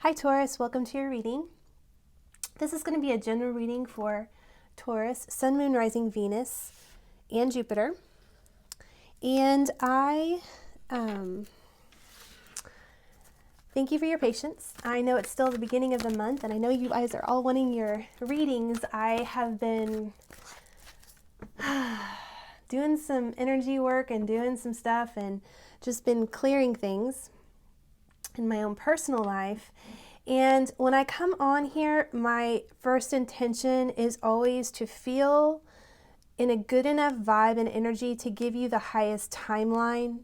Hi Taurus, welcome to your reading. This is going to be a general reading for Taurus, Sun, Moon, Rising, Venus, and Jupiter. And I thank you for your patience. I know it's still the beginning of the month, and I know you guys are all wanting your readings. I have been doing some energy work and doing some stuff and just been clearing things in my own personal life. And when I come on here, my first intention is always to feel in a good enough vibe and energy to give you the highest timeline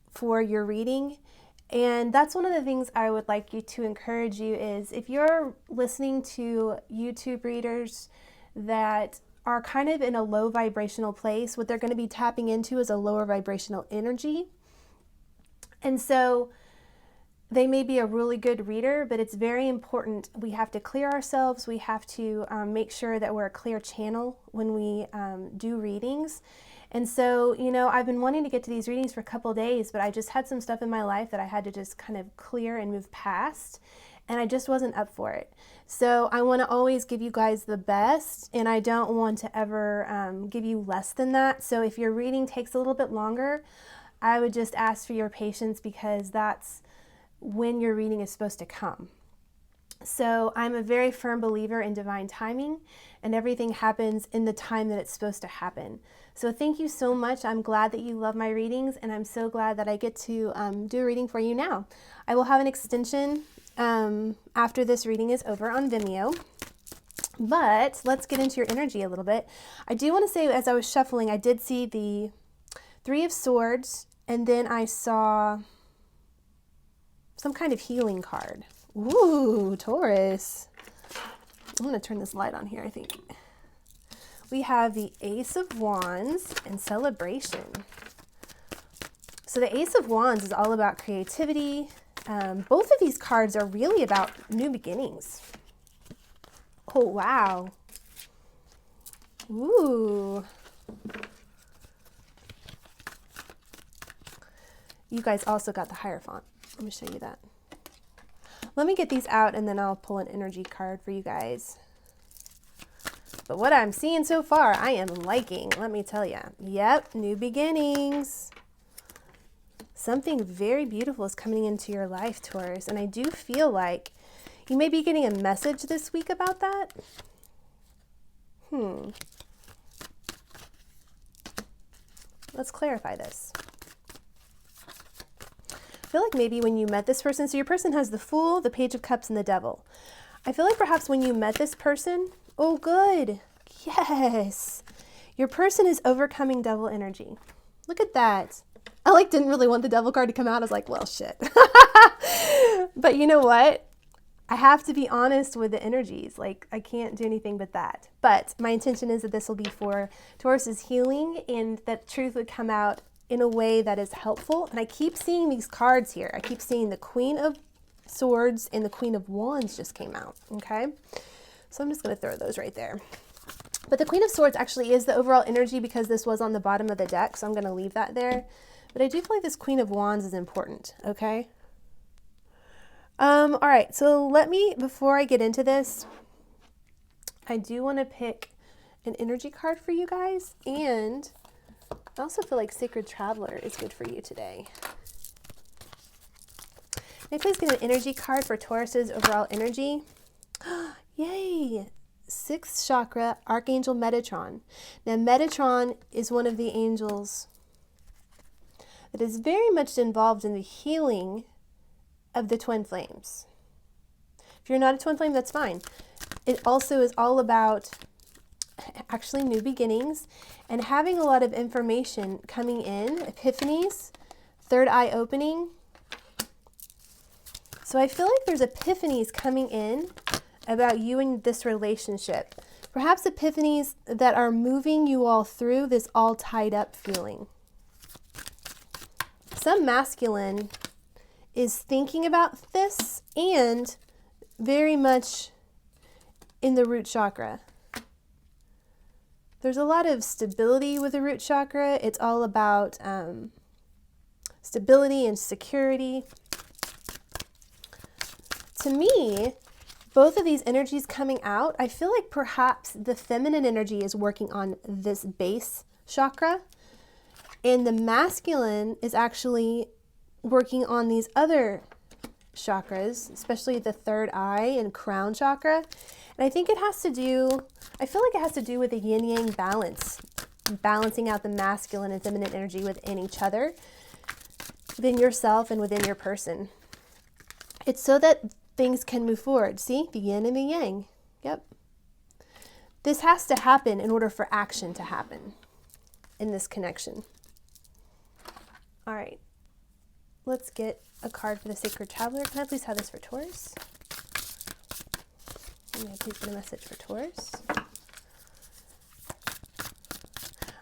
for your reading. And that's one of the things I would like you to encourage you is if you're listening to YouTube readers that are kind of in a low vibrational place, what they're going to be tapping into is a lower vibrational energy. And so they may be a really good reader, but it's very important. We have to clear ourselves. We have to make sure that we're a clear channel when we do readings. And so, you know, I've been wanting to get to these readings for a couple days, but I just had some stuff in my life that I had to just kind of clear and move past, and I just wasn't up for it. So I want to always give you guys the best, and I don't want to ever give you less than that. So if your reading takes a little bit longer, I would just ask for your patience because that's when your reading is supposed to come. So I'm a very firm believer in divine timing, and everything happens in the time that it's supposed to happen. So thank you so much. I'm glad that you love my readings, and I'm so glad that I get to do a reading for you now. I will have an extension after this reading is over on Vimeo. But let's get into your energy a little bit. I do want to say, as I was shuffling, I did see the Three of Swords, and then I saw some kind of healing card. Ooh, Taurus. I'm going to turn this light on here, I think. We have the Ace of Wands and Celebration. So the Ace of Wands is all about creativity. Both of these cards are really about new beginnings. Oh, wow. Ooh. You guys also got the Hierophant. Let me show you that. Let me get these out and then I'll pull an energy card for you guys. But what I'm seeing so far, I am liking, let me tell you. Yep, new beginnings. Something very beautiful is coming into your life, Taurus. And I do feel like you may be getting a message this week about that. Let's clarify this. I feel like maybe when you met this person, so your person has the Fool, the Page of Cups, and the Devil. I feel like perhaps when you met this person, oh good, yes, your person is overcoming devil energy. Look at that. I didn't really want the Devil card to come out. I was like, well, shit. But you know what? I have to be honest with the energies. I can't do anything but that. But my intention is that this will be for Taurus's healing and that truth would come out in a way that is helpful. And I keep seeing these cards here. I keep seeing the Queen of Swords and the Queen of Wands just came out, okay? So I'm just going to throw those right there. But the Queen of Swords actually is the overall energy because this was on the bottom of the deck, so I'm going to leave that there. But I do feel like this Queen of Wands is important, okay? All right, so let me, before I get into this, I do want to pick an energy card for you guys, and I also feel like Sacred Traveler is good for you today. May I please get an energy card for Taurus's overall energy? Yay! 6th chakra, Archangel Metatron. Now, Metatron is one of the angels that is very much involved in the healing of the twin flames. If you're not a twin flame, that's fine. It also is all about actually new beginnings and having a lot of information coming in, epiphanies, third eye opening. So I feel like there's epiphanies coming in about you and this relationship. Perhaps epiphanies that are moving you all through this all tied up feeling. Some masculine is thinking about this and very much in the root chakra. There's a lot of stability with the root chakra. It's all about stability and security. to me, both of these energies coming out, I feel like perhaps the feminine energy is working on this base chakra, and the masculine is actually working on these other chakras, especially the third eye and crown chakra. And I think it has to do, I feel like it has to do with the yin-yang balance, balancing out the masculine and feminine energy within each other, within yourself and within your person. It's so that things can move forward. See, the yin and the yang. Yep. This has to happen in order for action to happen in this connection. All right. Let's get a card for the Sacred Traveler. Can I please have this for Taurus? May I please get a message for Taurus?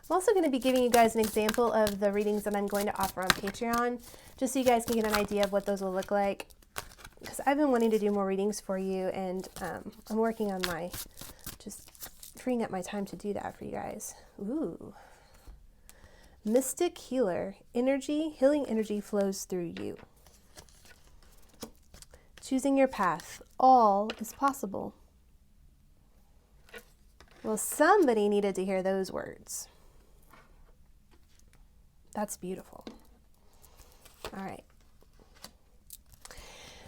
I'm also going to be giving you guys an example of the readings that I'm going to offer on Patreon, just so you guys can get an idea of what those will look like. Because I've been wanting to do more readings for you, and I'm working on just freeing up my time to do that for you guys. Ooh. Mystic healer energy, healing energy flows through you. Choosing your path, all is possible. Well, somebody needed to hear those words. That's beautiful. All right.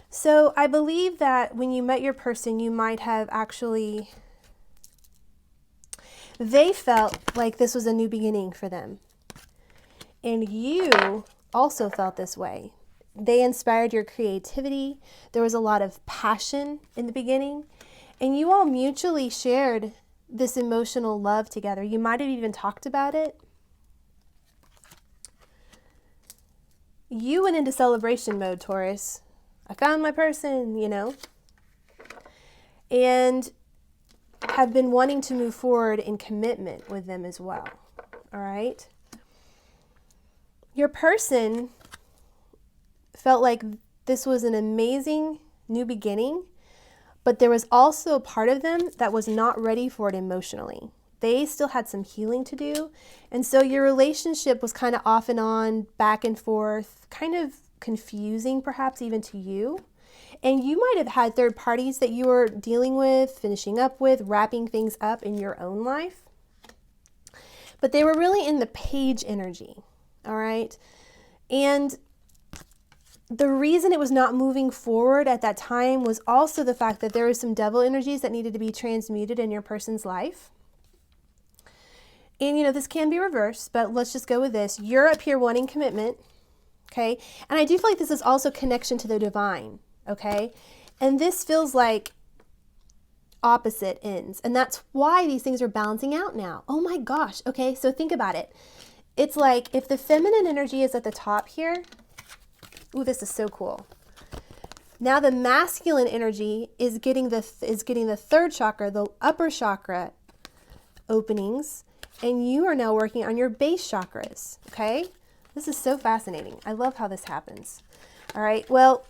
So I believe that when you met your person, you might have actually, they felt like this was a new beginning for them. And you also felt this way. They inspired your creativity. There was a lot of passion in the beginning. And you all mutually shared this emotional love together. You might have even talked about it. You went into celebration mode, Taurus. I found my person, you know. And have been wanting to move forward in commitment with them as well. All right? Your person felt like this was an amazing new beginning, but there was also a part of them that was not ready for it emotionally. They still had some healing to do. And so your relationship was kind of off and on, back and forth, kind of confusing perhaps even to you. And you might have had third parties that you were dealing with, finishing up with, wrapping things up in your own life. But they were really in the page energy. All right. And the reason it was not moving forward at that time was also the fact that there was some devil energies that needed to be transmuted in your person's life. And, you know, this can be reversed, but let's just go with this. You're up here wanting commitment. Okay. And I do feel like this is also connection to the divine. Okay. And this feels like opposite ends. And that's why these things are balancing out now. Oh my gosh. Okay. So think about it. It's like if the feminine energy is at the top here, ooh, this is so cool. Now the masculine energy is getting the third chakra, the upper chakra openings, and you are now working on your base chakras, okay? This is so fascinating. I love how this happens. All right, well,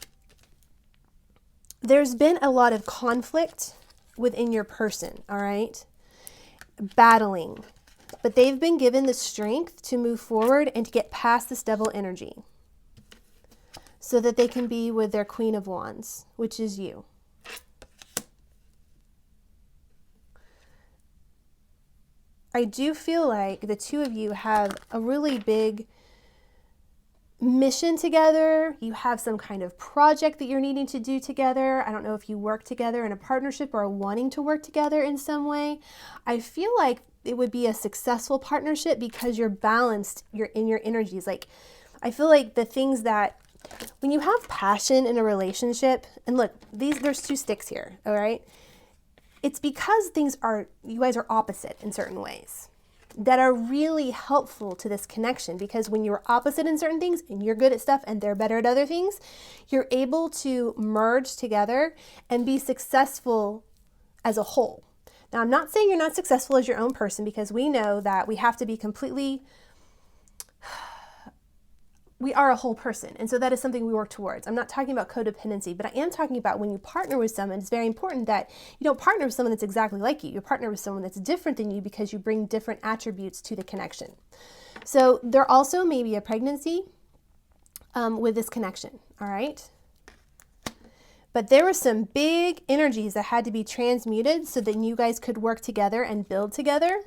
there's been a lot of conflict within your person, all right? Battling. But they've been given the strength to move forward and to get past this devil energy so that they can be with their Queen of Wands, which is you. I do feel like the two of you have a really big mission together. You have some kind of project that you're needing to do together. I don't know if you work together in a partnership or are wanting to work together in some way. I feel like it would be a successful partnership because you're balanced, you're in your energies. Like, I feel like the things that, when you have passion in a relationship, and look, there's two sticks here, all right? It's because you guys are opposite in certain ways that are really helpful to this connection, because when you're opposite in certain things and you're good at stuff and they're better at other things, you're able to merge together and be successful as a whole. Now, I'm not saying you're not successful as your own person, because we know that we have to be we are a whole person. And so that is something we work towards. I'm not talking about codependency, but I am talking about when you partner with someone, it's very important that you don't partner with someone that's exactly like you. You partner with someone that's different than you because you bring different attributes to the connection. So there also may be a pregnancy with this connection, all right? But there were some big energies that had to be transmuted so that you guys could work together and build together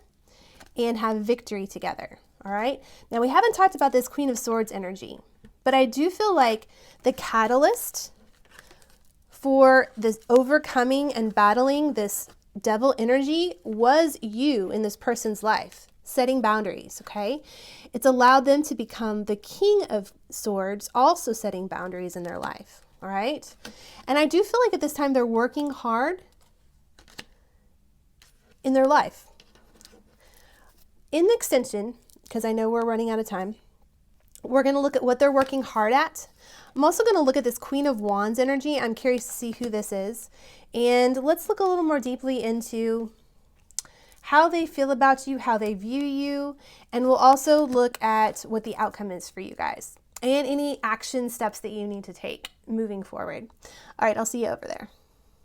and have victory together. All right. Now, we haven't talked about this Queen of Swords energy, but I do feel like the catalyst for this overcoming and battling this devil energy was you in this person's life, setting boundaries, okay? It's allowed them to become the King of Swords, also setting boundaries in their life, all right? And I do feel like at this time they're working hard in their life. In the extension, because I know we're running out of time, we're going to look at what they're working hard at. I'm also going to look at this Queen of Wands energy. I'm curious to see who this is. And let's look a little more deeply into how they feel about you, how they view you, and we'll also look at what the outcome is for you guys and any action steps that you need to take moving forward. All right, I'll see you over there.